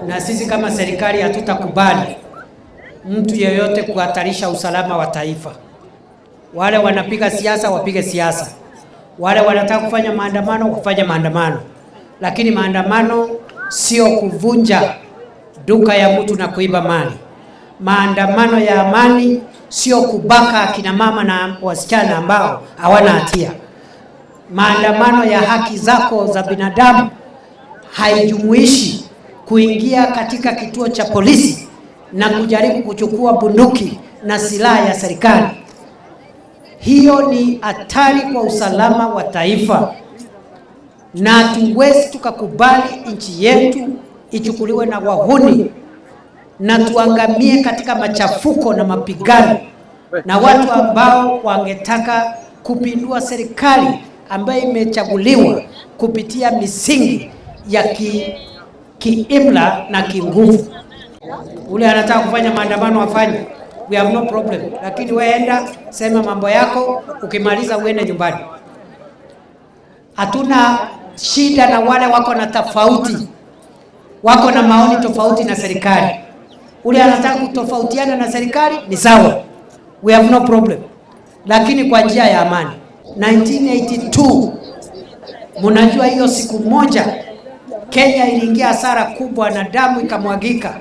na sisi kama serikali hatutakubali mtu yeyote kuhatarisha usalama wa taifa. Wale wanapiga siasa wapige siasa, wale wanataka kufanya maandamano wafanye maandamano, lakini maandamano sio kuvunja duka ya mtu na kuiba mali. Maandamano ya amani sio kubaka akina mama na wasichana ambao hawana hatia. Maandamano ya haki zako za binadamu haijumuishi kuingia katika kituo cha polisi na kujaribu kuchukua bunduki na silaha ya serikali. Hiyo ni hatari kwa usalama wa taifa, na hatuwezi tukakubali nchi yetu ichukuliwe na wahuni na tuangamie katika machafuko na mapigano na watu ambao wangetaka kupindua serikali ambayo imechaguliwa kupitia misingi ya kiimla na kinguvu. Ule anataka kufanya maandamano afanye, we have no problem, lakini weenda sema mambo yako, ukimaliza uende nyumbani. Hatuna shida na wale wako na tofauti, wako na maoni tofauti na serikali. Ule anataka kutofautiana na serikali ni sawa, we have no problem, lakini kwa njia ya amani. 1982 mnajua hiyo siku moja Kenya iliingia hasara kubwa na damu ikamwagika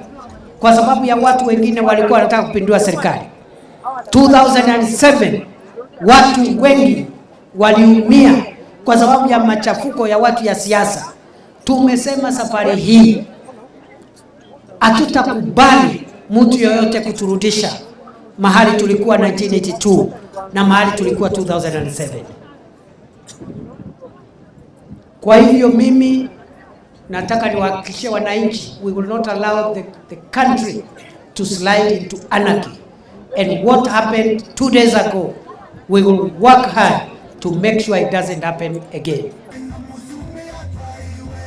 kwa sababu ya watu wengine walikuwa wanataka kupindua serikali. 2007 watu wengi waliumia kwa sababu ya machafuko ya watu ya siasa. Tumesema safari hii hatutakubali mtu yoyote kuturudisha mahali tulikuwa 1982 na mahali tulikuwa 2007. Kwa hivyo mimi nataka niwahakikishie wananchi, we will not allow the country to slide into anarchy. And what happened 2 days ago, we will work hard to make sure it doesn't happen again.